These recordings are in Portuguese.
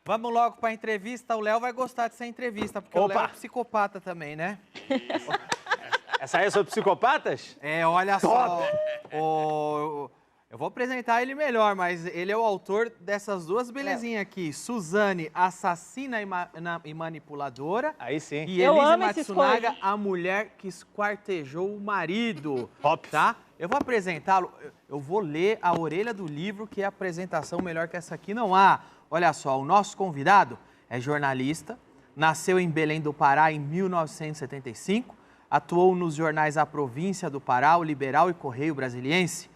Vamos logo para a entrevista. O Léo vai gostar dessa entrevista, porque o Léo é psicopata também, né? Essa aí é sobre psicopatas? Olha só. Eu vou apresentar ele melhor, mas ele é o autor dessas duas belezinhas aqui. Suzane, assassina e manipuladora. Aí sim. E Elise Matsunaga, a mulher que esquartejou o marido. Top. Tá? Eu vou apresentá-lo, eu vou ler a orelha do livro, que é a apresentação melhor que essa aqui não há. Olha só, o nosso convidado é jornalista, nasceu em Belém do Pará em 1975, atuou nos jornais A Província do Pará, O Liberal e Correio Brasiliense.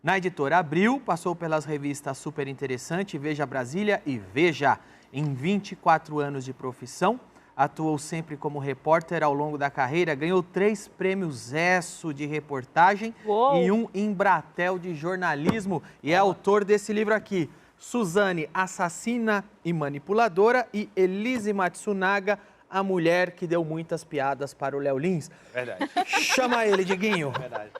Na editora Abril, passou pelas revistas Super Interessante, Veja Brasília e Veja. Em 24 anos de profissão, atuou sempre como repórter ao longo da carreira, ganhou 3 prêmios ESSO de reportagem e 1 Embratel de jornalismo. E é autor desse livro aqui, Suzane, assassina e manipuladora, e Elise Matsunaga, a mulher que deu muitas piadas para o Léo Lins. Verdade. Chama ele, Diguinho. Verdade.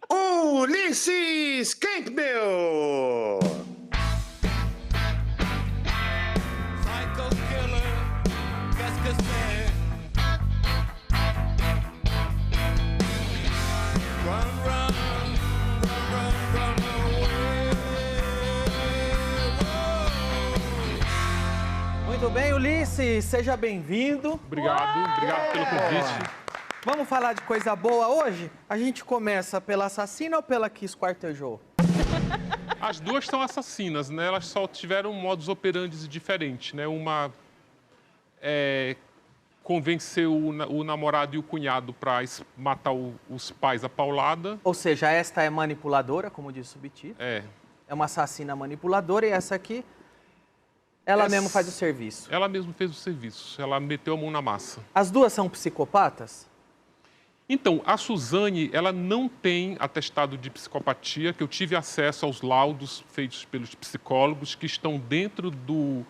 Ulisses Campbell! Muito bem, Ulisses, seja bem-vindo. Obrigado pelo convite. Vamos falar de coisa boa hoje? A gente começa pela assassina ou pela que esquartejou? As duas são assassinas, né? Elas só tiveram modus operandi diferentes, né? Uma convenceu o namorado e o cunhado para matar os pais à paulada. Ou seja, esta é manipuladora, como diz o subtítulo. É uma assassina manipuladora, e essa aqui, ela mesmo faz o serviço. Ela mesma fez o serviço, ela meteu a mão na massa. As duas são psicopatas? Então, a Suzane, ela não tem atestado de psicopatia, que eu tive acesso aos laudos feitos pelos psicólogos que estão dentro do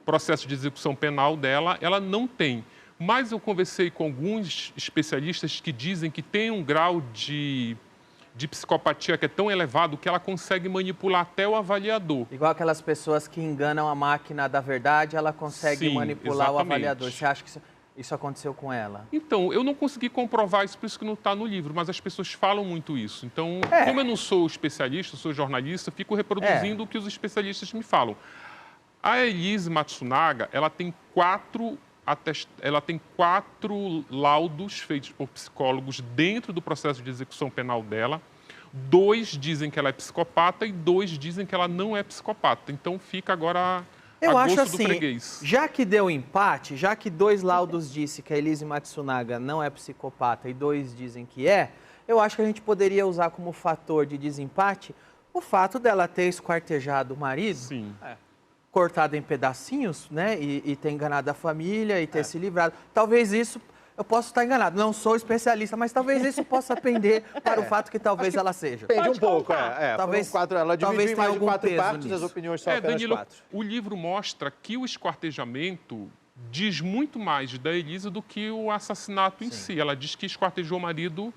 processo de execução penal dela, ela não tem. Mas eu conversei com alguns especialistas que dizem que tem um grau de psicopatia que é tão elevado que ela consegue manipular até o avaliador. Igual aquelas pessoas que enganam a máquina da verdade, ela consegue manipular o avaliador. Você acha que isso aconteceu com ela? Então, eu não consegui comprovar isso, por isso que não está no livro, mas as pessoas falam muito isso. Então, como eu não sou especialista, sou jornalista, eu fico reproduzindo o que os especialistas me falam. A Elise Matsunaga, ela tem 4 laudos feitos por psicólogos dentro do processo de execução penal dela. 2 dizem que ela é psicopata e 2 dizem que ela não é psicopata. Então, fica agora eu a acho gosto assim, do freguês. Já que deu empate, já que 2 laudos disse que a Elise Matsunaga não é psicopata e 2 dizem que é, eu acho que a gente poderia usar como fator de desempate o fato dela ter esquartejado o marido. Sim. Cortado em pedacinhos, né, e ter enganado a família e ter se livrado. Talvez isso, eu posso estar enganado, não sou especialista, mas talvez isso possa pender para o fato que talvez ela seja. Depende um pouco, Talvez, ela dividiu em mais de 4 partes, nisso. as opiniões são apenas Danilo, 4. o livro mostra que o esquartejamento diz muito mais da Elisa do que o assassinato em si. Ela diz que esquartejou o marido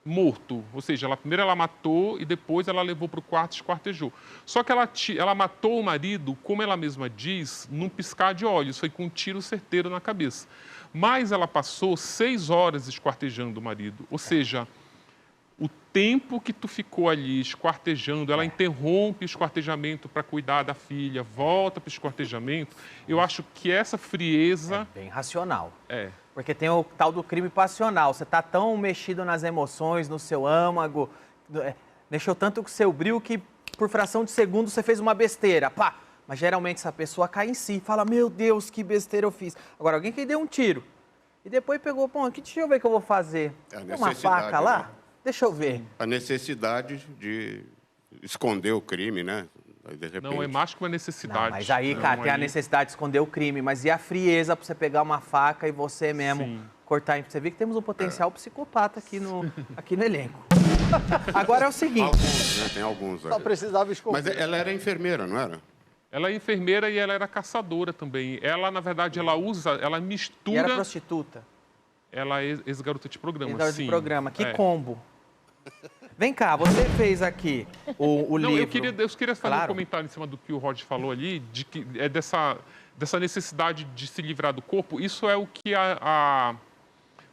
morto, ou seja, primeiro ela matou e depois ela levou para o quarto e esquartejou. Só que ela matou o marido, como ela mesma diz, num piscar de olhos, foi com um tiro certeiro na cabeça. Mas ela passou 6 horas esquartejando o marido, ou seja, o tempo que tu ficou ali esquartejando, ela interrompe o esquartejamento para cuidar da filha, volta para o esquartejamento. Eu acho que essa frieza... É bem racional. É. Porque tem o tal do crime passional. Você está tão mexido nas emoções, no seu âmago, mexeu tanto com o seu brio que por fração de segundo você fez uma besteira. Pá! Mas geralmente essa pessoa cai em si, fala, meu Deus, que besteira eu fiz. Agora, alguém que deu um tiro e depois pegou, pô, deixa eu ver o que eu vou fazer. Tem uma faca lá? Né? Deixa eu ver. A necessidade de esconder o crime, né? De repente... Não, é mais que uma necessidade. Não, mas aí, cara, tem a necessidade de esconder o crime, mas e a frieza para você pegar uma faca e você mesmo cortar? Você vê que temos um potencial psicopata aqui no elenco. Agora é o seguinte... Alguns, né? Tem alguns. Só precisava esconder. Mas ela era enfermeira, não era? Ela é enfermeira e ela era caçadora também. Ela, na verdade, ela mistura... E era prostituta? Ela é ex-garota de programa, ex-garota de programa. Que combo. Vem cá, você fez aqui o Não, livro. eu queria fazer um Claro. comentário em cima do que o Rod falou ali, de que é dessa necessidade de se livrar do corpo. Isso é o que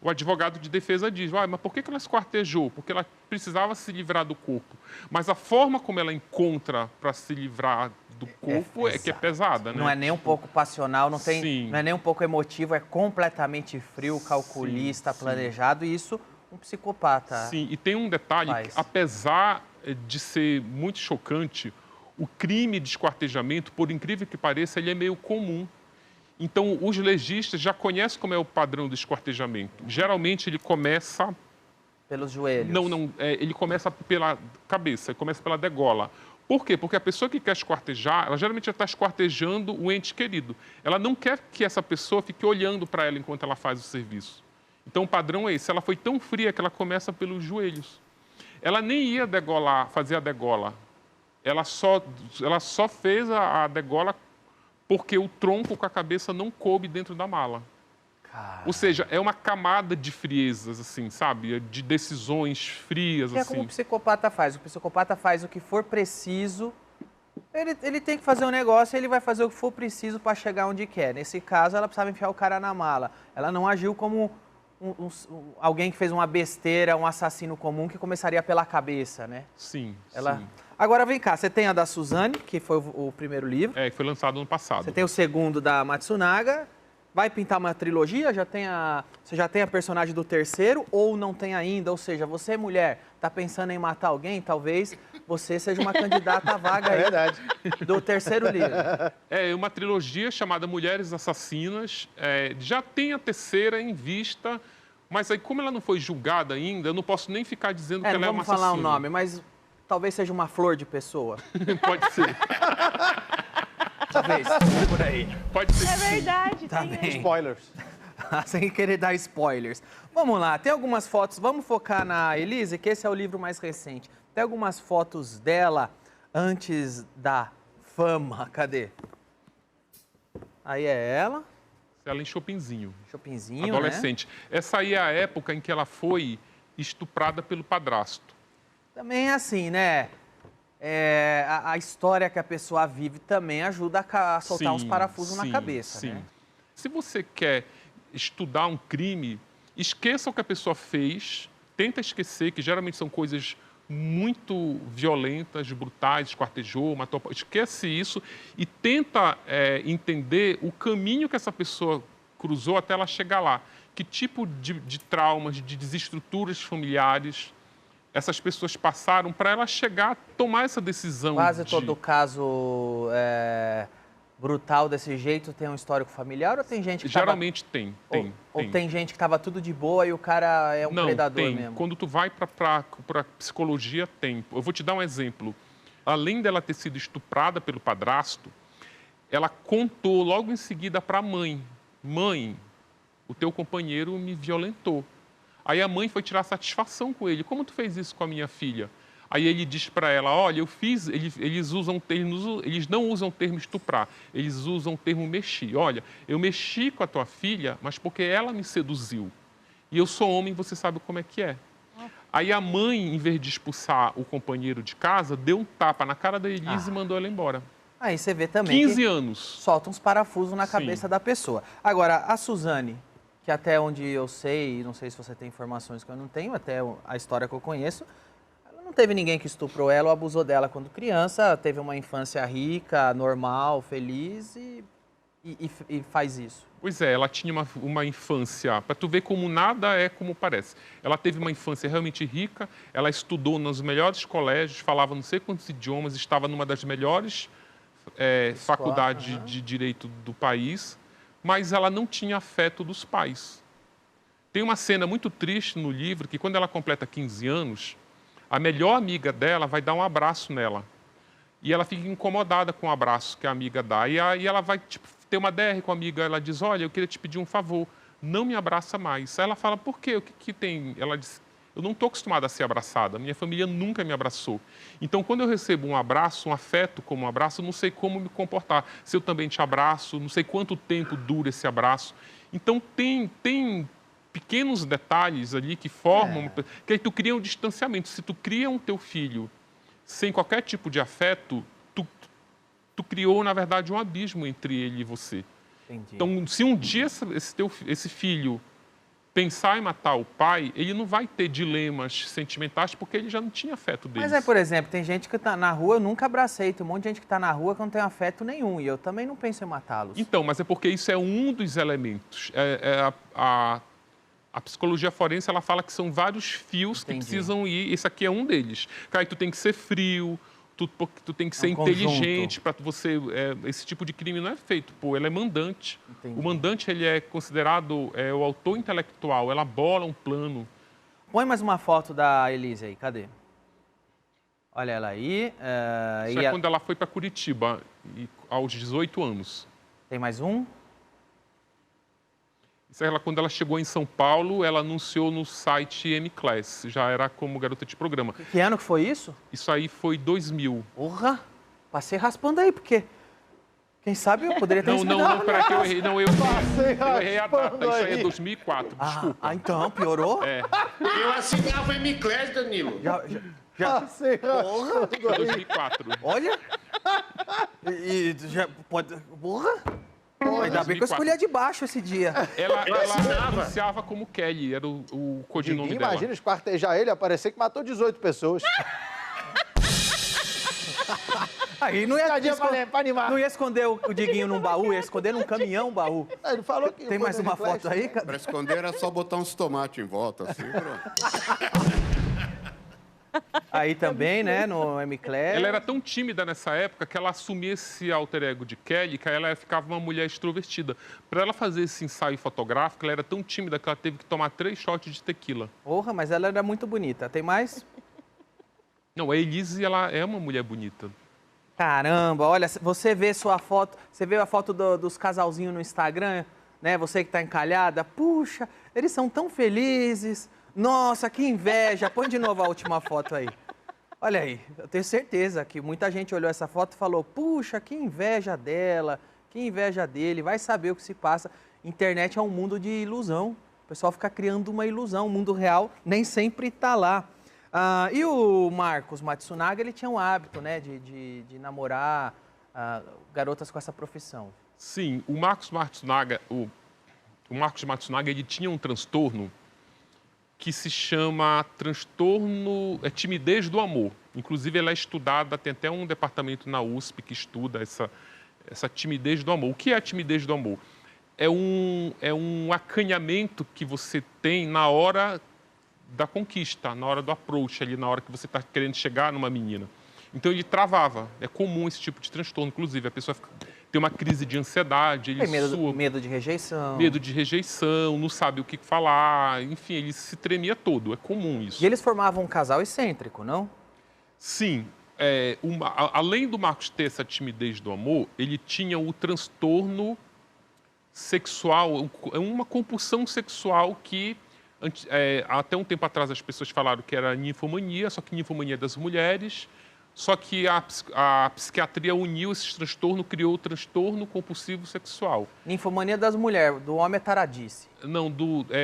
o advogado de defesa diz. Mas por que ela esquartejou? Porque ela precisava se livrar do corpo. Mas a forma como ela encontra para se livrar do corpo é que é pesada, né? Não é nem um pouco passional, não Sim. é nem um pouco emotivo, é completamente frio, calculista, sim. planejado, e isso um psicopata. Sim, e tem um detalhe, Faz. que, apesar de ser muito chocante, o crime de esquartejamento, por incrível que pareça, ele é meio comum. Então, os legistas já conhecem como é o padrão do esquartejamento. Geralmente, ele começa... Pelos joelhos. Ele começa pela cabeça, ele começa pela degola. Por quê? Porque a pessoa que quer esquartejar, ela geralmente já está esquartejando o ente querido. Ela não quer que essa pessoa fique olhando para ela enquanto ela faz o serviço. Então, o padrão é esse. Ela foi tão fria que ela começa pelos joelhos. Ela nem ia fazer a degola. Ela só fez a degola porque o tronco com a cabeça não coube dentro da mala. Cara. Ou seja, é uma camada de friezas, assim, sabe? De decisões frias, É assim. como o psicopata faz. O psicopata faz o que for preciso. Ele tem que fazer um negócio e ele vai fazer o que for preciso para chegar onde quer. Nesse caso, ela precisava enfiar o cara na mala. Ela não agiu como alguém que fez uma besteira, um assassino comum que começaria pela cabeça, né? Sim, Ela... sim. Agora vem cá, você tem a da Suzane, que foi o primeiro livro. É, que foi lançado ano passado. Você tem o segundo da Matsunaga. Vai pintar uma trilogia? Você já tem a personagem do terceiro ou não tem ainda? Ou seja, você, mulher, está pensando em matar alguém? Talvez você seja uma candidata à vaga aí do terceiro livro. É uma trilogia chamada Mulheres Assassinas. Já tem a terceira em vista, mas aí como ela não foi julgada ainda, eu não posso nem ficar dizendo que ela é uma Não vamos falar o assassina. nome, mas talvez seja uma flor de pessoa. Pode ser. Talvez, por aí. Pode ser. É que sim. verdade, Tá tem bem. Spoilers. Sem querer dar spoilers. Vamos lá, tem algumas fotos. Vamos focar na Elise, que esse é o livro mais recente. Tem algumas fotos dela antes da fama. Cadê? Aí é ela, Ela em Chopinzinho. Chopinzinho, Adolescente. Essa aí é a época em que ela foi estuprada pelo padrasto. Também é assim, né? A história que a pessoa vive também ajuda a soltar uns parafusos na cabeça, sim. né? Se você quer estudar um crime, esqueça o que a pessoa fez, tenta esquecer, que geralmente são coisas muito violentas, brutais, esquartejou, matou... Esquece isso e tenta entender o caminho que essa pessoa cruzou até ela chegar lá. Que tipo de traumas, de desestruturas familiares essas pessoas passaram para ela chegar a tomar essa decisão. Quase todo caso brutal desse jeito tem um histórico familiar ou tem gente que Geralmente tem. Ou tem gente que estava tudo de boa e o cara é um predador tem. mesmo? Quando tu vai para psicologia, tem. Eu vou te dar um exemplo. Além dela ter sido estuprada pelo padrasto, ela contou logo em seguida para a mãe. Mãe, o teu companheiro me violentou. Aí a mãe foi tirar satisfação com ele. Como tu fez isso com a minha filha? Aí ele diz para ela, olha, eu fiz... Eles usam termos... Eles não usam o termo estuprar, eles usam o termo mexer. Olha, eu mexi com a tua filha, mas porque ela me seduziu. E eu sou homem, você sabe como é que é. Aí a mãe, em vez de expulsar o companheiro de casa, deu um tapa na cara da Elise e mandou ela embora. Aí você vê também 15 que anos. solta uns parafusos na Sim. cabeça da pessoa. Agora, a Suzane, que até onde eu sei, não sei se você tem informações que eu não tenho, até a história que eu conheço, ela não teve ninguém que estuprou ela ou abusou dela quando criança, teve uma infância rica, normal, feliz e faz isso. Pois é, ela tinha uma infância, para tu ver como nada é como parece. Ela teve uma infância realmente rica, ela estudou nos melhores colégios, falava não sei quantos idiomas, estava numa das melhores faculdades de direito do país, mas ela não tinha afeto dos pais. Tem uma cena muito triste no livro, que quando ela completa 15 anos, a melhor amiga dela vai dar um abraço nela. E ela fica incomodada com o abraço que a amiga dá. E aí ela vai ter uma DR com a amiga, ela diz, olha, eu queria te pedir um favor, não me abraça mais. Aí ela fala, por quê? O que tem? Ela diz, eu não estou acostumada a ser abraçada, minha família nunca me abraçou. Então, quando eu recebo um abraço, um afeto como um abraço, eu não sei como me comportar. Se eu também te abraço, não sei quanto tempo dura esse abraço. Então, tem pequenos detalhes ali que formam... Que aí tu cria um distanciamento. Se tu cria um teu filho sem qualquer tipo de afeto, tu criou, na verdade, um abismo entre ele e você. Entendi. Então, se um dia esse filho pensar em matar o pai, ele não vai ter dilemas sentimentais porque ele já não tinha afeto deles. Mas por exemplo, tem gente que tá na rua, eu nunca abracei, tem um monte de gente que tá na rua que não tem afeto nenhum, e eu também não penso em matá-los. Então, mas é porque isso é um dos elementos. A psicologia forense, ela fala que são vários fios que precisam ir, esse aqui é um deles. Cara, tu tem que ser frio, tu tem que ser inteligente para você... esse tipo de crime não é feito, ele é mandante. Entendi. O mandante, ele é considerado o autor intelectual, ela bola um plano. Põe mais uma foto da Elise aí, cadê? Olha ela aí. Isso é quando ela foi para Curitiba, aos 18 anos. Tem mais um? Isso é quando ela chegou em São Paulo, ela anunciou no site M-Class, já era como garota de programa. Que ano que foi isso? Isso aí foi 2000. Porra! Passei raspando aí, porque... Quem sabe eu poderia ter... Não, peraí que eu errei. Não, eu errei a data. Isso aí é 2004, desculpa. Então, piorou? Eu assinava M-Class, Danilo. Já. Porra! 2004. Olha! E já pode... Porra! Ainda bem que eu escolhi a de baixo esse dia. Ela anunciava como Kelly, era o codinome dela. Imagina esquartejar ele, aparecer que matou 18 pessoas. Aí não ia esconder o Diguinho num baú, ia esconder num caminhão baú. Ele falou que... Tem mais uma foto aí? Para esconder era só botar uns tomates em volta, assim, pronto. Aí também, né, no M-Class. Ela era tão tímida nessa época que ela assumia esse alter ego de Kelly, que aí ela ficava uma mulher extrovertida. Para ela fazer esse ensaio fotográfico, ela era tão tímida que ela teve que tomar 3 shots de tequila. Porra, mas ela era muito bonita. Tem mais? Não, a Elise, ela é uma mulher bonita. Caramba, olha, você vê sua foto, você vê a foto dos casalzinhos no Instagram, né, você que tá encalhada, puxa, eles são tão felizes. Nossa, que inveja. Põe de novo a última foto aí. Olha aí, eu tenho certeza que muita gente olhou essa foto e falou, puxa, que inveja dela, que inveja dele, vai saber o que se passa. Internet é um mundo de ilusão. O pessoal fica criando uma ilusão, o mundo real nem sempre está lá. E o Marcos Matsunaga, ele tinha um hábito, né, de namorar garotas com essa profissão. Sim, o Marcos Matsunaga, ele tinha um transtorno que se chama timidez do amor. Inclusive, ela é estudada, tem até um departamento na USP que estuda essa timidez do amor. O que é a timidez do amor? É um acanhamento que você tem na hora da conquista, na hora do approach, ali, na hora que você está querendo chegar numa menina. Então, ele travava. É comum esse tipo de transtorno. Inclusive, a pessoa tem uma crise de ansiedade. Ele medo de rejeição. Medo de rejeição, não sabe o que falar. Enfim, ele se tremia todo. É comum isso. E eles formavam um casal excêntrico, não? Sim. Além do Marcos ter essa timidez do amor, ele tinha o transtorno sexual, uma compulsão sexual que... até um tempo atrás as pessoas falaram que era ninfomania, só que ninfomania das mulheres... Só que a psiquiatria uniu esse transtorno, criou o transtorno compulsivo sexual. Ninfomania das mulheres, do homem é taradice. Não,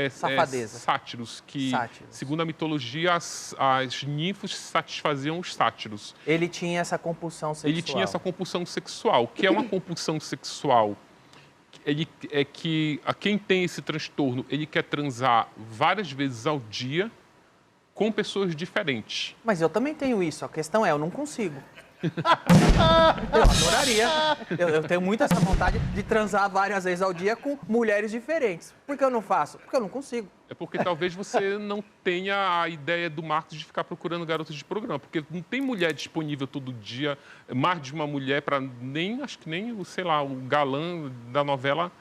safadeza. Sátiros, que, segundo a mitologia, as ninfos satisfaziam os sátiros. Ele tinha essa compulsão sexual. Ele tinha essa compulsão sexual. O que é uma compulsão sexual? Quem tem esse transtorno, ele quer transar várias vezes ao dia, com pessoas diferentes. Mas eu também tenho isso. A questão é, eu não consigo. Eu adoraria. Eu tenho muito essa vontade de transar várias vezes ao dia com mulheres diferentes. Por que eu não faço? Porque eu não consigo. É porque talvez você não tenha a ideia do Marcos de ficar procurando garotas de programa. Porque não tem mulher disponível todo dia, mais de uma mulher para acho que nem, sei lá, o galã da novela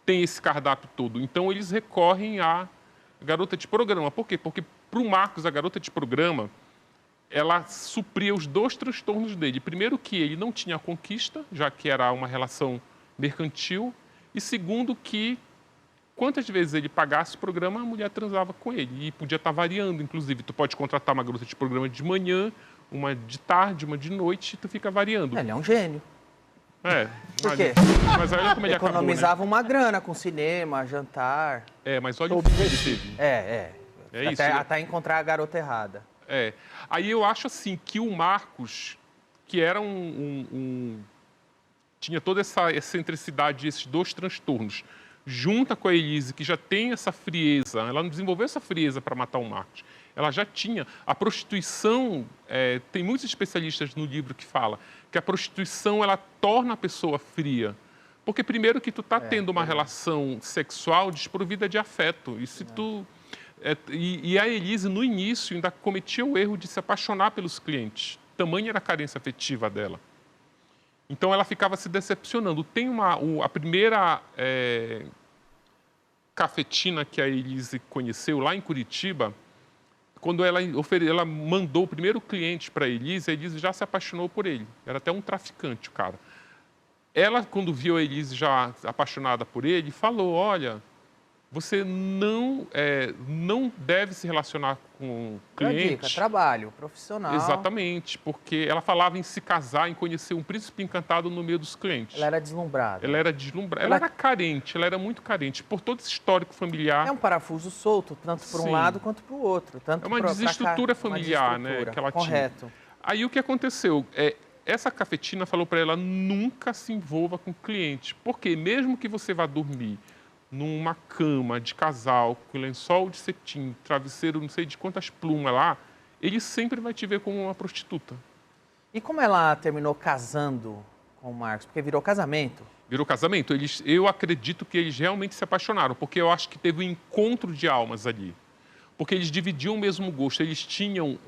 tem esse cardápio todo. Então, eles recorrem à garota de programa. Por quê? Porque para o Marcos, a garota de programa, ela supria os 2 transtornos dele. Primeiro, que ele não tinha conquista, já que era uma relação mercantil. E segundo, que quantas vezes ele pagasse o programa, a mulher transava com ele. E podia estar variando, inclusive. Tu pode contratar uma garota de programa de manhã, uma de tarde, uma de noite, e tu fica variando. Ele é um gênio. É. Por quê? Mas olha como ele acabou, né? Economizava uma grana com cinema, jantar. É, mas olha o fim que ele teve. É isso. Até encontrar a garota errada. É. Aí eu acho assim que o Marcos, que era tinha toda essa excentricidade, esses dois transtornos, junta com a Elise, que já tem essa frieza, ela não desenvolveu essa frieza para matar o Marcos. Ela já tinha. A prostituição, tem muitos especialistas no livro que falam que a prostituição ela torna a pessoa fria. Porque primeiro que tu tá tendo uma relação sexual desprovida de afeto. E se tu... E a Elise, no início, ainda cometia o erro de se apaixonar pelos clientes. Tamanha era a carência afetiva dela. Então, ela ficava se decepcionando. Tem a primeira cafetina que a Elise conheceu lá em Curitiba, quando ela mandou o primeiro cliente para a Elise já se apaixonou por ele. Era até um traficante, o cara. Ela, quando viu a Elise já apaixonada por ele, falou, olha, você não deve se relacionar com cliente. Dica, trabalho, profissional. Exatamente, porque ela falava em se casar, em conhecer um príncipe encantado no meio dos clientes. Ela era deslumbrada. Ela era deslumbrada. Ela era carente, ela era muito carente, por todo esse histórico familiar. É um parafuso solto, tanto por um lado quanto para o outro. Tanto é uma desestrutura familiar, né, que ela tinha. Correto. Aí o que aconteceu? Essa cafetina falou para ela nunca se envolva com cliente, porque mesmo que você vá dormir numa cama de casal, com lençol de cetim, travesseiro, não sei de quantas plumas lá, ele sempre vai te ver como uma prostituta. E como ela terminou casando com o Marcos? Porque virou casamento. Virou casamento. Eu acredito que eles realmente se apaixonaram, porque eu acho que teve um encontro de almas ali. Porque eles dividiam o mesmo gosto. Eles tinham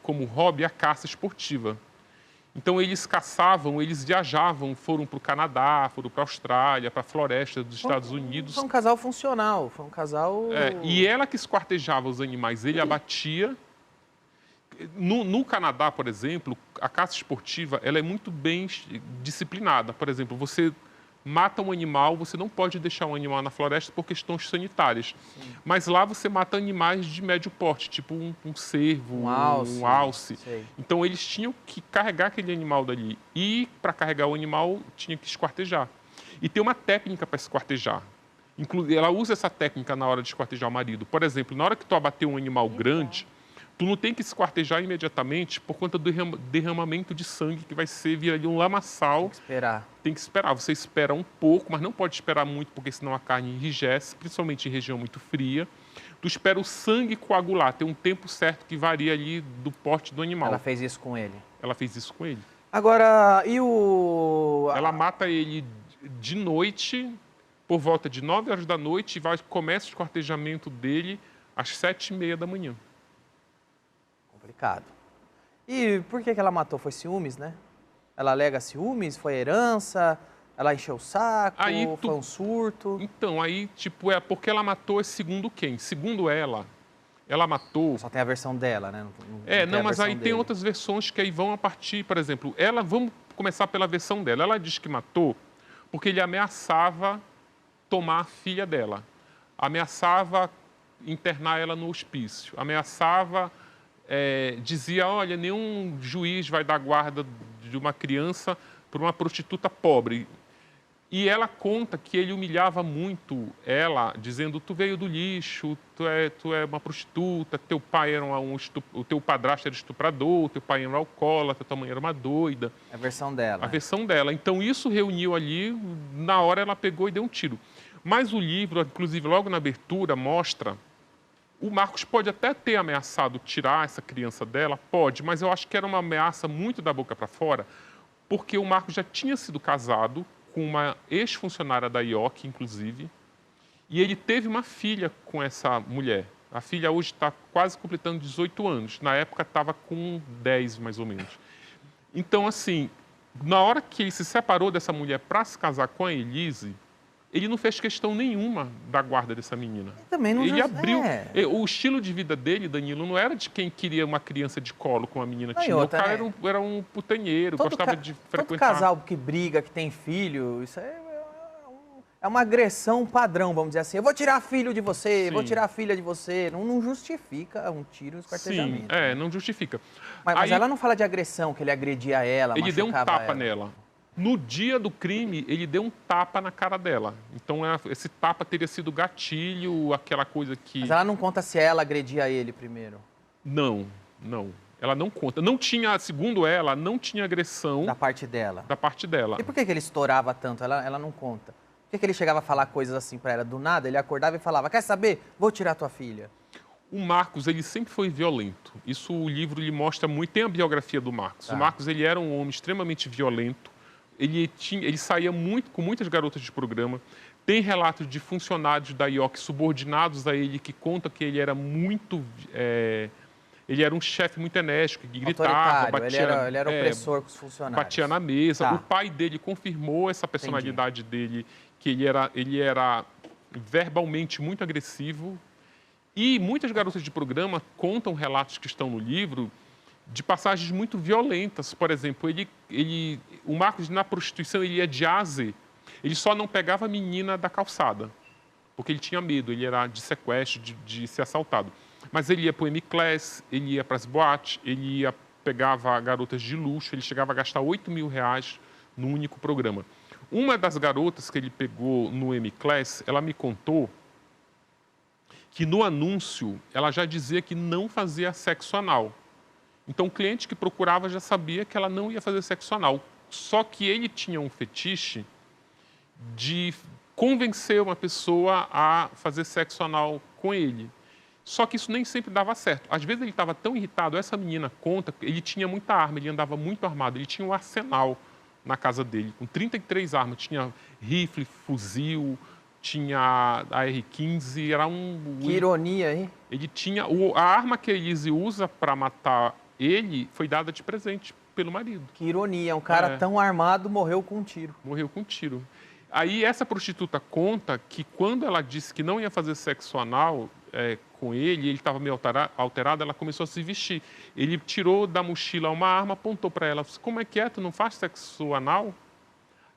como hobby a caça esportiva. Então, eles caçavam, eles viajavam, foram para o Canadá, foram para a Austrália, para a floresta dos Estados Unidos. Foi um casal funcional, foi um casal... E ela que esquartejava os animais, ele abatia. No Canadá, por exemplo, a caça esportiva ela é muito bem disciplinada. Por exemplo, você mata um animal, você não pode deixar um animal na floresta por questões sanitárias. Sim. Mas lá você mata animais de médio porte, tipo um cervo, um alce. Sei. Então eles tinham que carregar aquele animal dali. E para carregar o animal, tinha que esquartejar. E tem uma técnica para esquartejar. Ela usa essa técnica na hora de esquartejar o marido. Por exemplo, na hora que tu abater um animal grande, tu não tem que esquartejar imediatamente por conta do derramamento de sangue, que vai vir ali um lamaçal. Tem que esperar. Tem que esperar. Você espera um pouco, mas não pode esperar muito, porque senão a carne enrijece, principalmente em região muito fria. Tu espera o sangue coagular. Tem um tempo certo que varia ali do porte do animal. Ela fez isso com ele. Ela fez isso com ele. Agora, e o... Ela mata ele de noite, por volta de 9 horas da noite, e começa o esquartejamento dele às 7h30 da manhã. Complicado. E por que ela matou? Foi ciúmes, né? Ela alega ciúmes? Foi herança? Ela encheu o saco? Foi um surto? Então, aí, tipo, porque ela matou segundo quem? Segundo ela matou... Só tem a versão dela, né? Não, mas aí tem outras versões que aí vão a partir, por exemplo, vamos começar pela versão dela. Ela diz que matou porque ele ameaçava tomar a filha dela. Ameaçava internar ela no hospício. Ameaçava... dizia, olha, nenhum juiz vai dar guarda de uma criança para uma prostituta pobre. E ela conta que ele humilhava muito ela, dizendo, tu veio do lixo, tu é uma prostituta, teu pai era o teu padrasto era estuprador, teu pai era um alcoólatra, tua mãe era uma doida. É a versão dela. A versão dela. Então, isso reuniu ali, na hora ela pegou e deu um tiro. Mas o livro, inclusive, logo na abertura, mostra... O Marcos pode até ter ameaçado tirar essa criança dela, pode, mas eu acho que era uma ameaça muito da boca para fora, porque o Marcos já tinha sido casado com uma ex-funcionária da IOC, inclusive, e ele teve uma filha com essa mulher. A filha hoje está quase completando 18 anos, na época estava com 10, mais ou menos. Então, assim, na hora que ele se separou dessa mulher para se casar com a Elise... Ele não fez questão nenhuma da guarda dessa menina. Também não ele abriu. O estilo de vida dele, Danilo, não era de quem queria uma criança de colo com a menina tinha. O cara era um putanheiro, gostava de frequentar. Todo casal que briga, que tem filho, isso é uma agressão padrão, vamos dizer assim. Eu vou tirar filho de você, Sim. vou tirar a filha de você. Não justifica um tiro, um esquartejamento. Sim, não justifica. Mas ela não fala de agressão, que ele agredia ela, ele deu um tapa ela. nela. No dia do crime, ele deu um tapa na cara dela. Então, esse tapa teria sido gatilho, aquela coisa que... Mas ela não conta se ela agredia ele primeiro. Não. Ela não conta. Não tinha, segundo ela, não tinha agressão... Da parte dela. Da parte dela. E por que ele estourava tanto? Ela não conta. Por que ele chegava a falar coisas assim pra ela? Do nada, ele acordava e falava, quer saber? Vou tirar tua filha. O Marcos, ele sempre foi violento. Isso o livro lhe mostra muito. Tem a biografia do Marcos. Tá. O Marcos, ele era um homem extremamente violento. Ele saía muito com muitas garotas de programa. Tem relatos de funcionários da IOC subordinados a ele que contam que ele era muito... ele era um chefe muito enérgico, que gritava, batia... Ele era opressor com os funcionários. Batia na mesa. Tá. O pai dele confirmou essa personalidade dele, que ele era verbalmente muito agressivo. E muitas garotas de programa contam relatos que estão no livro de passagens muito violentas. Por exemplo, o Marcos, na prostituição, ele ia de A a Z. Ele só não pegava a menina da calçada, porque ele tinha medo, ele era de sequestro, de ser assaltado. Mas ele ia para o M-Class, ele ia para as boates, pegava garotas de luxo, ele chegava a gastar R$8.000 num único programa. Uma das garotas que ele pegou no M-Class, ela me contou que no anúncio ela já dizia que não fazia sexo anal. Então, o cliente que procurava já sabia que ela não ia fazer sexo anal. Só que ele tinha um fetiche de convencer uma pessoa a fazer sexo anal com ele. Só que isso nem sempre dava certo. Às vezes ele estava tão irritado, essa menina conta, ele tinha muita arma, ele andava muito armado, ele tinha um arsenal na casa dele, com 33 armas. Tinha rifle, fuzil, tinha a R-15, era um... Que ironia, hein? Ele tinha... A arma que a Elise usa para matar ele foi dada de presente pelo marido. Que ironia, um cara tão armado morreu com um tiro. Morreu com um tiro. Aí essa prostituta conta que quando ela disse que não ia fazer sexo anal com ele estava meio alterado, ela começou a se vestir. Ele tirou da mochila uma arma, apontou para ela, como é que é, tu não faz sexo anal?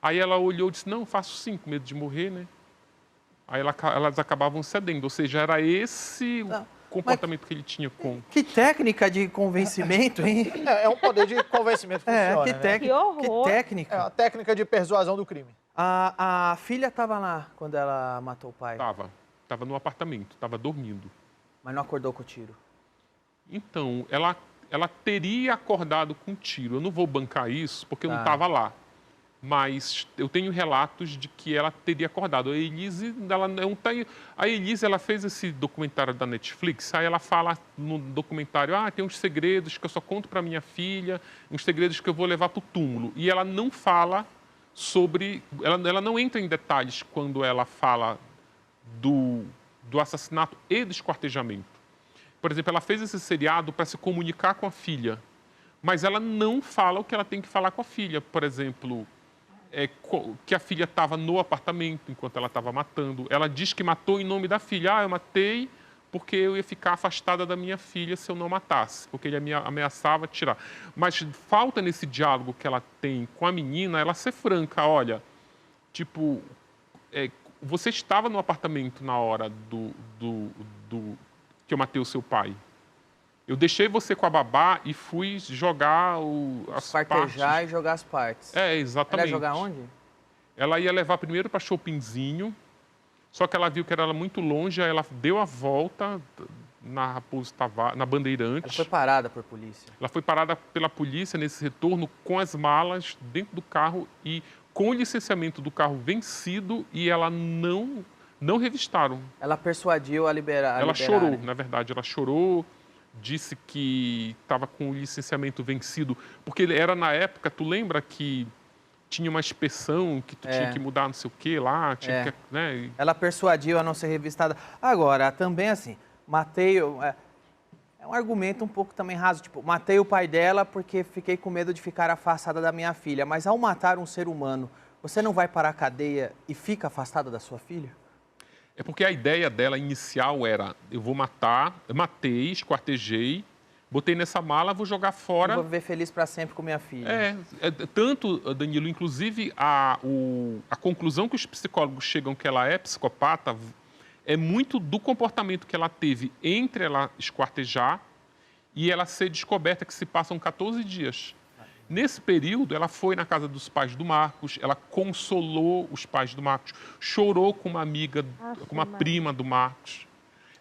Aí ela olhou e disse, não, faço sim, com medo de morrer, né? Aí elas acabavam cedendo, ou seja, era esse o comportamento que ele tinha com... Que técnica de convencimento, hein? É um poder de convencimento que funciona, que né? técnica. Que horror. Que técnica. É uma técnica de persuasão do crime. A filha estava lá quando ela matou o pai, Tava no apartamento, estava dormindo. mas não acordou com o tiro. Então, ela teria acordado com tiro. Eu não vou bancar isso, porque eu não estava lá. Mas eu tenho relatos de que ela teria acordado. A Elise, ela fez esse documentário da Netflix, aí ela fala no documentário, tem uns segredos que eu só conto para minha filha, uns segredos que eu vou levar para o túmulo. E ela não fala sobre... Ela não entra em detalhes quando ela fala do assassinato e do esquartejamento. Por exemplo, ela fez esse seriado para se comunicar com a filha, mas ela não fala o que ela tem que falar com a filha. Por exemplo, que a filha estava no apartamento enquanto ela estava matando. Ela diz que matou em nome da filha. Eu matei porque eu ia ficar afastada da minha filha se eu não matasse, porque ele ameaçava tirar. Mas falta nesse diálogo que ela tem com a menina, ela ser franca. Olha, tipo, você estava no apartamento na hora que eu matei o seu pai. Eu deixei você com a babá e fui jogar as partes. Esquartejar e jogar as partes. Exatamente. Ela ia jogar onde? Ela ia levar primeiro para Chopinzinho, só que ela viu que era muito longe, aí ela deu a volta na Bandeirantes. Ela foi parada por polícia. Ela foi parada pela polícia nesse retorno com as malas dentro do carro e com o licenciamento do carro vencido e ela não revistaram. Ela persuadiu a liberar. Ela chorou, na verdade, ela chorou. Disse que estava com o licenciamento vencido, porque era na época, tu lembra que tinha uma inspeção que tu tinha que mudar não sei o que lá, né? Ela persuadiu a não ser revistada. Agora, também assim, matei... É um argumento um pouco também raso, tipo, matei o pai dela porque fiquei com medo de ficar afastada da minha filha, mas ao matar um ser humano, você não vai para a cadeia e fica afastada da sua filha? É porque a ideia dela inicial era, eu vou matar, eu matei, esquartejei, botei nessa mala, vou jogar fora. Eu vou viver feliz para sempre com minha filha. Tanto, Danilo, inclusive a conclusão que os psicólogos chegam que ela é psicopata é muito do comportamento que ela teve entre ela esquartejar e ela ser descoberta, que se passam 14 dias. Nesse período, ela foi na casa dos pais do Marcos, ela consolou os pais do Marcos, chorou com uma amiga, com uma prima do Marcos.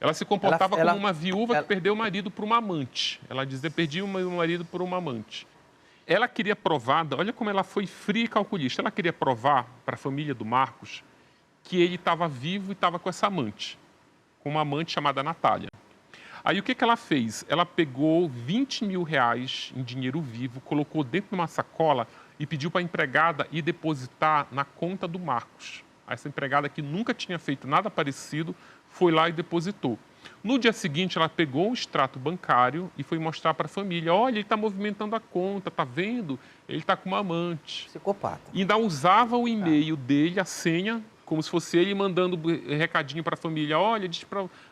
Ela se comportava como uma viúva que perdeu o marido por uma amante. Ela dizia, perdi o meu marido por uma amante. Ela queria provar, olha como ela foi fria e calculista, ela queria provar para a família do Marcos que ele estava vivo e estava com essa amante, com uma amante chamada Natália. Aí o que ela fez? Ela pegou 20 mil reais em dinheiro vivo, colocou dentro de uma sacola e pediu para a empregada ir depositar na conta do Marcos. Essa empregada que nunca tinha feito nada parecido, foi lá e depositou. No dia seguinte, ela pegou um extrato bancário e foi mostrar para a família. Olha, ele está movimentando a conta, tá vendo? Ele está com uma amante. Psicopata. E ainda usava o e-mail dele, a senha, como se fosse ele mandando recadinho para a família. Olha, diz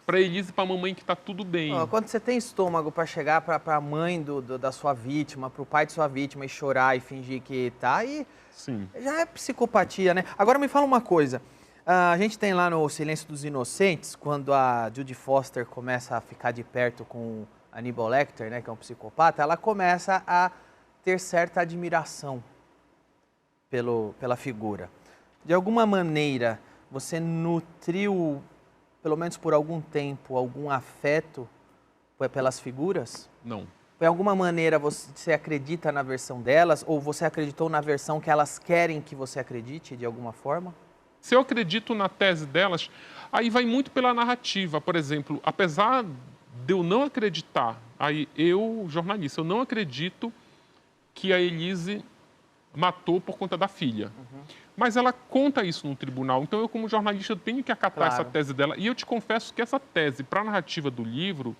para Elise e para a mamãe que está tudo bem. Quando você tem estômago para chegar para a mãe da sua vítima, para o pai de sua vítima e chorar e fingir que tá, aí Sim. já é psicopatia, né? Agora me fala uma coisa. A gente tem lá no Silêncio dos Inocentes, quando a Judy Foster começa a ficar de perto com Hannibal Lecter, né, que é um psicopata, ela começa a ter certa admiração pela figura. De alguma maneira, você nutriu, pelo menos por algum tempo, algum afeto pelas figuras? Não. De alguma maneira você acredita na versão delas ou você acreditou na versão que elas querem que você acredite, de alguma forma? Se eu acredito na tese delas, aí vai muito pela narrativa. Por exemplo, apesar de eu não acreditar, aí eu, jornalista, eu não acredito que a Elise matou por conta da filha. Uhum. Mas ela conta isso no tribunal, então eu, como jornalista, tenho que acatar essa tese dela. E eu te confesso que essa tese, para a narrativa do livro,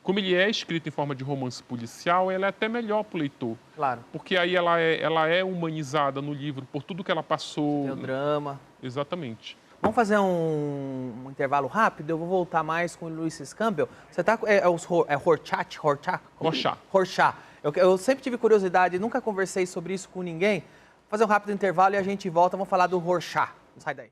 como ele é escrito em forma de romance policial, ela é até melhor para o leitor. Claro. Porque aí ela é humanizada no livro por tudo que ela passou. Tem o drama. Exatamente. Vamos fazer um intervalo rápido? Eu vou voltar mais com o Ulysses Campbell. Você tá Rorschach? Rorschach. Eu sempre tive curiosidade, nunca conversei sobre isso com ninguém. Vou fazer um rápido intervalo e a gente volta. Vamos falar do Rorschach. Não sai daí.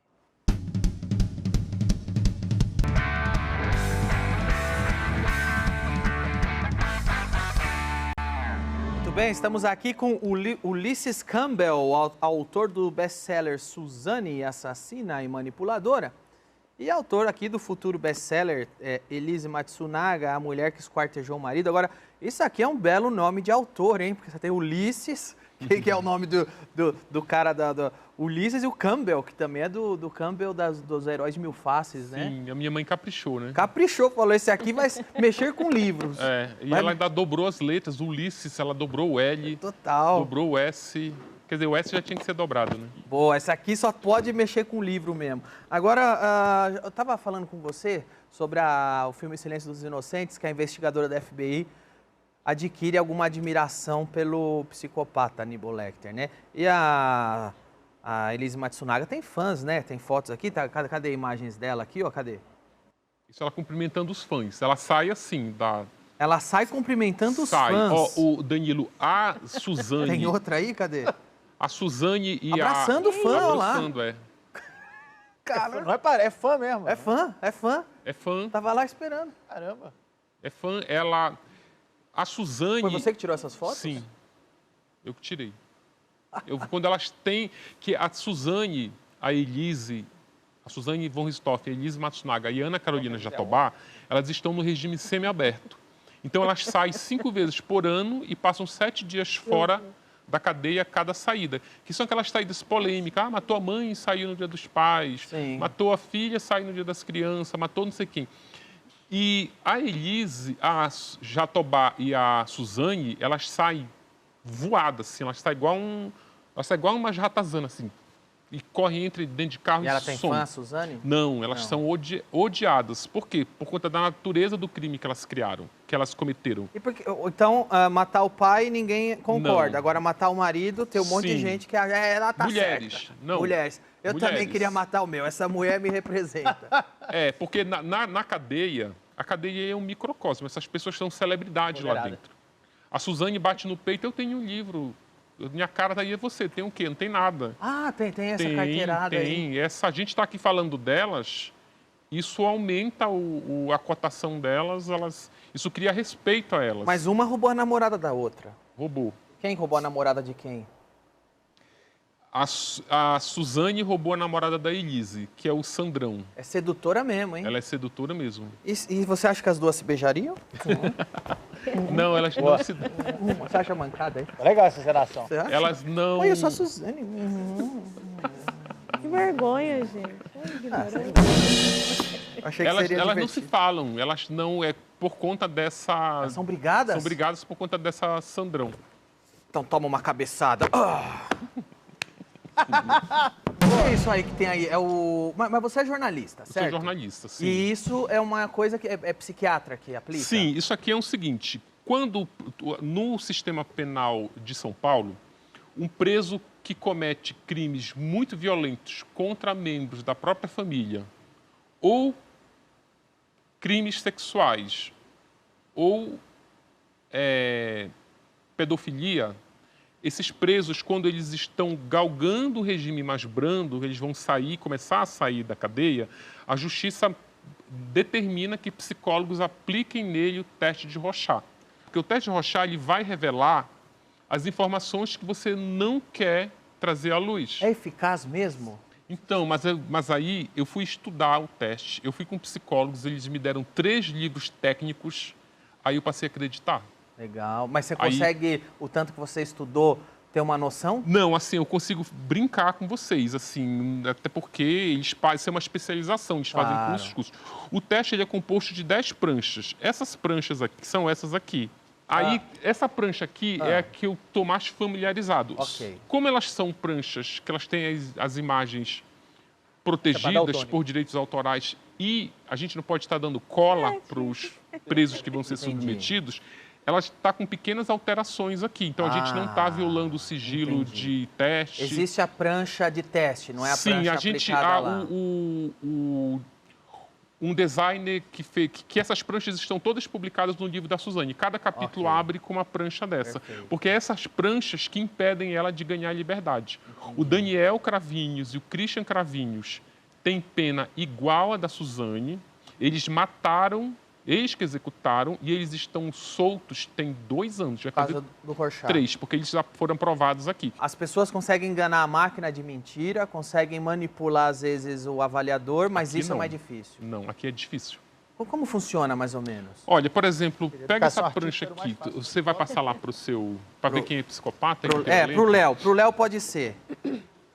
Bem, estamos aqui com Ulysses Campbell, autor do best-seller Suzane, Assassina e Manipuladora, e autor aqui do futuro best-seller Elise Matsunaga, A Mulher que Esquartejou o Marido. Agora, isso aqui é um belo nome de autor, hein? Porque você tem Ulisses, que é o nome do cara do Ulisses, e o Campbell, que também é do Campbell dos Heróis de Mil Faces, né? Sim, a minha mãe caprichou, né? Caprichou, falou, esse aqui vai mexer com livros. Ela ainda dobrou as letras, Ulisses, ela dobrou o L. Total. Dobrou o S. Quer dizer, o S já tinha que ser dobrado, né? Boa, essa aqui só pode mexer com livro mesmo. Agora, eu estava falando com você sobre o filme Silêncio dos Inocentes, que a investigadora da FBI adquire alguma admiração pelo psicopata Hannibal Lecter, né? E a Elise Matsunaga tem fãs, né? Tem fotos aqui, cadê imagens dela aqui, ó, cadê? Isso ela cumprimentando os fãs. Ela sai assim da... Ela sai cumprimentando os fãs. Ó, o Danilo, a Suzane... Tem outra aí, cadê? A Suzane e abraçando o fã, ó lá. Cara, não é fã mesmo. É fã. É fã. Tava lá esperando. Caramba. É fã, ela... A Suzane... Foi você que tirou essas fotos? Sim, eu que tirei. Quando elas têm... Que a Suzane, a Elise, a Suzane von Richthofen, a Elise Matsunaga e a Ana Carolina Jatobá, elas estão no regime semiaberto. Então, elas saem 5 vezes por ano e passam 7 dias fora da cadeia a cada saída. Que são aquelas saídas polêmicas. Matou a mãe e saiu no dia dos pais. Sim. Matou a filha e saiu no dia das crianças. Matou não sei quem. E a Elise, a Jatobá e a Suzane, elas saem voadas, assim. Elas saem igual umas ratazanas, assim. E correm dentro de carro e ela tem fã, a Suzane? Não, elas são odiadas. Por quê? Por conta da natureza do crime que elas criaram, que elas cometeram. Então, matar o pai, ninguém concorda. Não. Agora, matar o marido, tem um monte de gente que ela tá Mulheres. certa. Não. Mulheres. Eu também queria matar o meu. Essa mulher me representa. Porque na cadeia, a cadeia é um microcosmo. Essas pessoas são celebridades lá dentro. A Suzane bate no peito, eu tenho um livro. Minha cara daí é você, tem o quê? Não tem nada. Ah, tem essa carteirada aí. Tem. A gente está aqui falando delas, isso aumenta a cotação delas, isso cria respeito a elas. Mas uma roubou a namorada da outra. Roubou. Quem roubou a namorada de quem? A Suzane roubou a namorada da Elise, que é o Sandrão. É sedutora mesmo, hein? Ela é sedutora mesmo. E você acha que as duas se beijariam? Não, elas não se... Você acha mancada aí? Legal essa geração. Você acha? Elas não... Oi, eu sou a Suzane. Que vergonha, gente. Ai, ignorante. Achei que Elas seria não se divertido. falam, elas não... É por conta dessa... Elas são brigadas? São brigadas por conta dessa Sandrão. Então toma uma cabeçada. É isso aí que tem aí. É o... Mas você é jornalista, Eu certo? sou jornalista, sim. E isso é uma coisa que é psiquiatra que aplica? Sim, isso aqui é o seguinte. Quando, no sistema penal de São Paulo, um preso que comete crimes muito violentos contra membros da própria família, ou crimes sexuais, ou pedofilia, esses presos, quando eles estão galgando o regime mais brando, eles vão começar a sair da cadeia, a justiça determina que psicólogos apliquem nele o teste de Rorschach. Porque o teste de Rorschach ele vai revelar as informações que você não quer trazer à luz. É eficaz mesmo? Então, mas aí eu fui estudar o teste, eu fui com psicólogos, eles me deram 3 livros técnicos, aí eu passei a acreditar. Legal. Mas você Aí- consegue, o tanto que você estudou, ter uma noção? Não, assim, eu consigo brincar com vocês, assim, até porque isso é uma especialização, eles fazem Claro. cursos. O teste ele é composto de 10 pranchas. Essas pranchas aqui são essas aqui. Aí, essa prancha aqui é a que eu estou mais familiarizado. Ok. Como elas são pranchas que elas têm as imagens É protegidas daltônico. por direitos autorais e a gente não pode estar dando cola para os presos que vão ser Entendi. submetidos, ela está com pequenas alterações aqui. Então, a gente não está violando o sigilo entendi. de teste. Existe a prancha de teste, não é a Sim, prancha a gente aplicada lá. um designer que fez que essas pranchas estão todas publicadas no livro da Suzane. Cada capítulo Ok. abre com uma prancha dessa, Perfeito. porque é essas pranchas que impedem ela de ganhar liberdade. O Daniel Cravinhos e o Christian Cravinhos têm pena igual à da Suzane. Eles mataram, eles que executaram, e eles estão soltos tem 2 anos. Já Por causa fazer do Rorschach. 3, porque eles já foram provados aqui. As pessoas conseguem enganar a máquina de mentira, conseguem manipular, às vezes, o avaliador, mas Aqui isso não. é mais difícil. Não, aqui é difícil. Como funciona, mais ou menos? Olha, por exemplo, pega educação essa prancha artística era o aqui, mais fácil. você vai passar lá para ver quem é psicopata. quem é Pro violento. Léo. Pro Léo pode ser.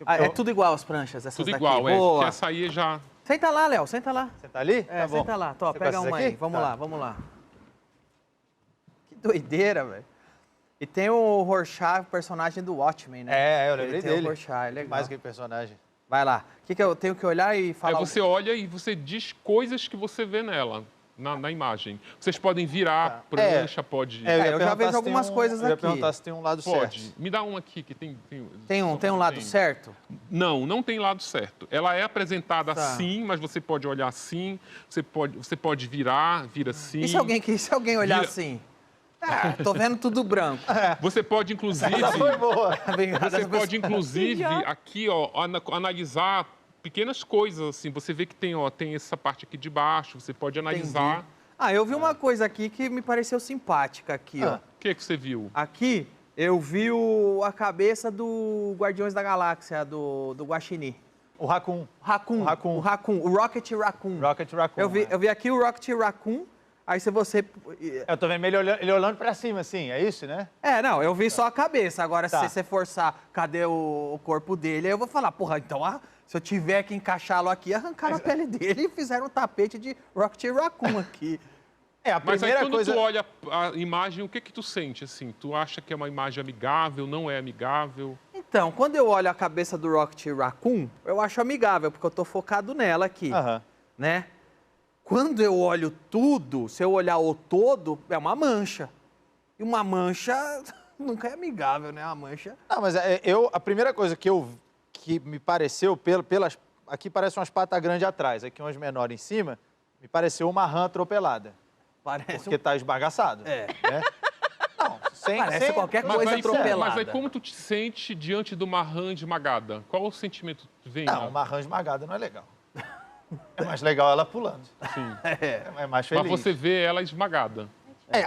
Ah, é tudo igual as pranchas, essas Tudo daqui. igual, Boa. que essa aí já... Senta lá, Léo, senta lá. Você tá ali? É, Tá bom. senta lá. Tó, Você pega gosta uma daqui? aí. Vamos Tá. lá, vamos lá. Que doideira, velho. E tem o Rorschach, o personagem do Watchmen, né? É, eu Ele lembrei tem o dele. Rorschach, é legal. Mais que personagem. Vai lá. O que eu tenho que olhar e Aí falar? você olha e você diz coisas que você vê nela, na imagem. Vocês podem virar prancha, pode... eu já perguntar vejo se algumas tem coisas Eu ia aqui. perguntar se tem um lado Pode. certo. Me dá um aqui que tem... Tem um lado certo? Não, não tem lado certo. Ela é apresentada Tá. assim, mas você pode olhar assim, você pode vira assim. E se alguém olhar Vira- assim? Ah, tô vendo tudo branco. Você pode, inclusive... Foi boa. Obrigado. Você pode, inclusive, Idiota. aqui, ó, analisar pequenas coisas, assim. Você vê que tem essa parte aqui de baixo, você pode analisar. Entendi. Ah, eu vi uma coisa aqui que me pareceu simpática aqui, ó. O que você viu? Aqui eu vi a cabeça do Guardiões da Galáxia, do Guaxinim. O Raccoon. O Raccoon, o Rocket Raccoon. Rocket Raccoon. Eu vi aqui o Rocket Raccoon, aí se você... Eu tô vendo ele olhando pra cima, assim, é isso, né? É, não, eu vi só a cabeça. Agora, Tá. se você forçar, cadê o corpo dele, aí eu vou falar, porra, então, se eu tiver que encaixá-lo aqui, arrancaram a pele dele e fizeram um tapete de Rocket Raccoon aqui. É, a Mas aí, primeira quando coisa... tu olha a imagem, o que tu sente, assim? Tu acha que é uma imagem amigável, não é amigável? Então, quando eu olho a cabeça do Rocket Raccoon, eu acho amigável, porque eu tô focado nela aqui, Aham. né? Quando eu olho tudo, se eu olhar o todo, é uma mancha. E uma mancha nunca é amigável, né? Uma mancha... Não, mas a primeira coisa que me pareceu, aqui parece umas patas grandes atrás, aqui umas menores em cima, me pareceu uma rã atropelada. Parece Porque tá esbagaçado. É. Né? Não, Parece qualquer Mas coisa aí, atropelada. mas aí como tu te sente diante de uma rã esmagada? Qual o sentimento que vem? Não, uma rã esmagada não é legal. É mais legal ela pulando. Sim. É mais feliz. Mas você vê ela esmagada.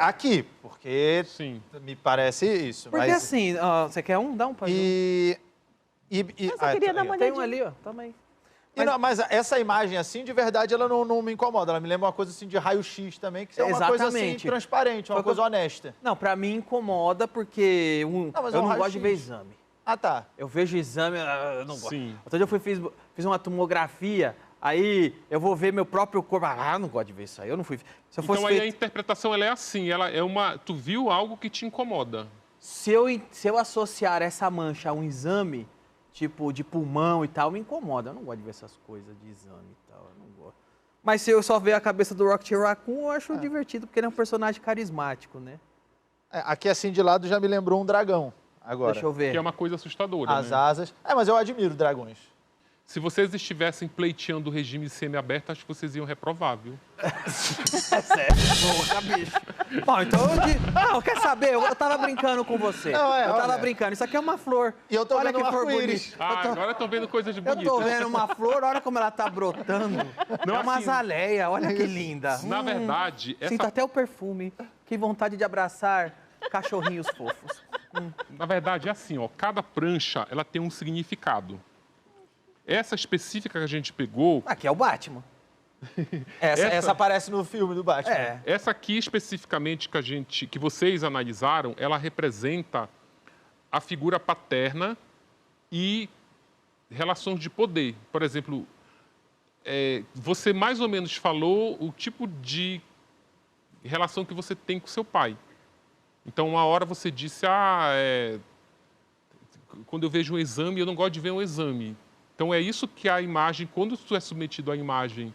Aqui, porque Sim. me parece isso. Porque mas... assim, você quer um? Dá um pra Ju. Eu só queria dar uma Tem um olhadinha. ali, ó, também. Mas essa imagem, assim, de verdade, ela não me incomoda. Ela me lembra uma coisa, assim, de raio-x também, que é uma coisa, assim, Exatamente. transparente, uma Só que coisa honesta. Não, pra mim incomoda porque mas eu é um não gosto de ver raio-x. exame. Ah, tá. Eu vejo exame, eu não gosto. Sim. Outro dia eu fiz uma tomografia, aí eu vou ver meu próprio corpo. Eu não gosto de ver isso aí, eu não fui. Se eu fosse Então aí a feito- interpretação ela é assim, ela é uma. Tu viu algo que te incomoda. se eu associar essa mancha a um exame, tipo de pulmão e tal, me incomoda. Eu não gosto de ver essas coisas de exame e tal, eu não gosto. Mas se eu só ver a cabeça do Rocket Raccoon, eu acho divertido, porque ele é um personagem carismático, né? Aqui, assim, de lado, já me lembrou um dragão, agora. Deixa eu ver. Que é uma coisa assustadora. As né? asas. Mas eu admiro dragões. Se vocês estivessem pleiteando o regime semiaberto, acho que vocês iam reprovar, viu? Boa, bicho. Bom, então não, quer saber? Eu tava brincando com você. Não, eu tava olha. brincando. Isso aqui é uma flor. E eu tô olha vendo que um flor arco-íris. bonita. Agora estão vendo coisas Eu bonitas. tô vendo uma flor, olha como ela tá brotando. Não, é uma assim, azaleia, olha que linda. Na verdade, Sinto até o perfume. Que vontade de abraçar cachorrinhos fofos. Na verdade, é assim, ó, cada prancha ela tem um significado. Essa específica que a gente pegou, Aqui é o Batman. Essa aparece no filme do Batman. É. essa aqui especificamente que vocês analisaram, ela representa a figura paterna e relações de poder. Por exemplo, você mais ou menos falou o tipo de relação que você tem com seu pai. Então, uma hora você disse, quando eu vejo um exame, eu não gosto de ver um exame. Então, é isso que a imagem, quando tu é submetido à imagem,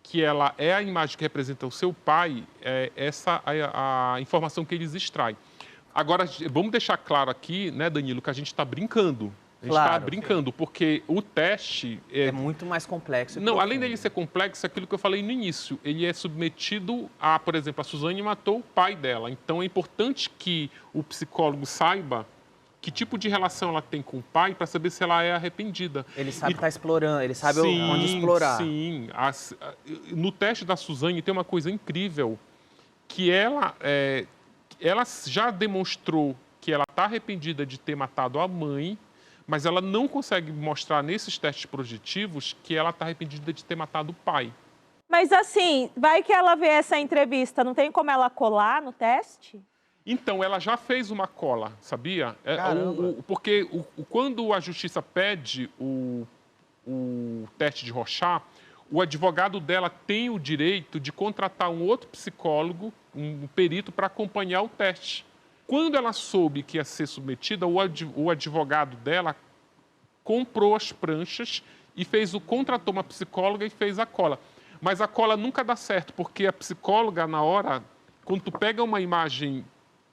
que ela é a imagem que representa o seu pai, é essa a informação que eles extraem. Agora, vamos deixar claro aqui, né, Danilo, que a gente está brincando. A gente está Claro. brincando, porque o teste... É muito mais complexo. e Não, além profundo. dele ser complexo, é aquilo que eu falei no início. Ele é submetido a, por exemplo, a Suzane matou o pai dela. Então, é importante que o psicólogo saiba que tipo de relação ela tem com o pai para saber se ela é arrependida. Ele sabe estar explorando, ele sabe Sim, onde explorar. Sim. No teste da Suzane tem uma coisa incrível, que ela já demonstrou que ela está arrependida de ter matado a mãe, mas ela não consegue mostrar nesses testes projetivos que ela está arrependida de ter matado o pai. Mas assim, vai que ela vê essa entrevista, não tem como ela colar no teste? Então, ela já fez uma cola, sabia? Caramba. Porque quando a justiça pede o teste de Rorschach, o advogado dela tem o direito de contratar um outro psicólogo, um perito, para acompanhar o teste. Quando ela soube que ia ser submetida, o advogado dela comprou as pranchas e contratou uma psicóloga e fez a cola. Mas a cola nunca dá certo, porque a psicóloga, na hora, quando tu pega uma imagem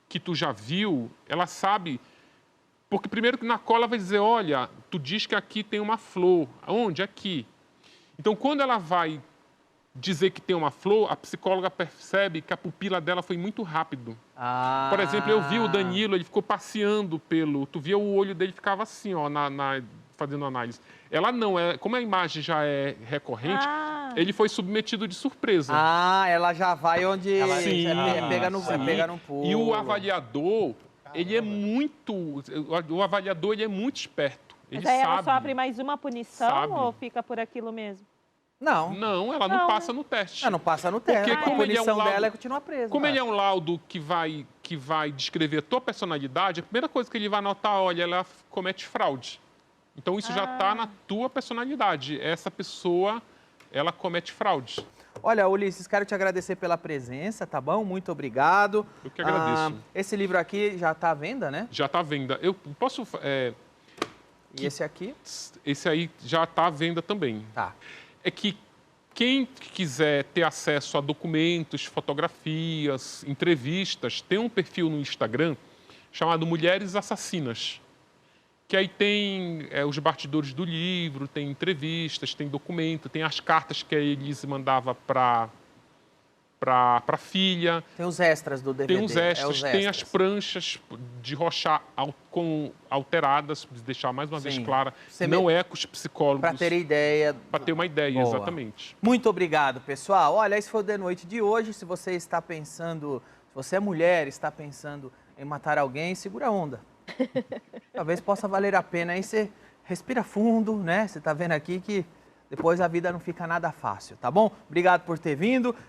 que tu já viu, ela sabe... Porque primeiro que na cola vai dizer, olha, tu diz que aqui tem uma flor. Onde? Aqui. Então, quando ela vai dizer que tem uma flor, a psicóloga percebe que a pupila dela foi muito rápido. Ah. Por exemplo, eu vi o Danilo, ele ficou passeando pelo... Tu via o olho dele, ficava assim, ó, fazendo análise. Ela não, como a imagem já é recorrente, ele foi submetido de surpresa. Ah, ela já vai onde Sim, pega no sim. pulo. E o avaliador, ele é muito... O avaliador, ele é muito esperto. Ele Mas aí ela sabe. sofre mais uma punição Sabe. ou fica por aquilo mesmo? Não, Não, ela não Não, passa no teste. ela não passa no teste. Porque A como ele é um punição laudo- dela é continuar presa. Como ele é um laudo que vai descrever a tua personalidade, a primeira coisa que ele vai anotar, olha, ela comete fraude. Então, isso já está na tua personalidade. Essa pessoa, ela comete fraude. Olha, Ulisses, quero te agradecer pela presença, tá bom? Muito obrigado. Eu que agradeço. Esse livro aqui já está à venda, né? Já está à venda. Eu posso... E esse aqui? esse aí já está à venda também. Tá. É que quem quiser ter acesso a documentos, fotografias, entrevistas, tem um perfil no Instagram chamado Mulheres Assassinas, que aí tem os bastidores do livro, tem entrevistas, tem documento, tem as cartas que a Elise mandava para a filha, Tem os extras do DVD. tem os extras, os tem as extras. pranchas de Rorschach alteradas, para deixar mais uma vez Sim. clara, Você não é com os psicólogos, Para ter ideia. para ter uma ideia, Boa. exatamente. Muito obrigado, pessoal. Olha, esse foi o The Noite de hoje. Se você está pensando Se você é mulher e está pensando em matar alguém, segura a onda. Talvez possa valer a pena. Aí você respira fundo, né? Você está vendo aqui que depois a vida não fica nada fácil, tá bom? Obrigado por ter vindo.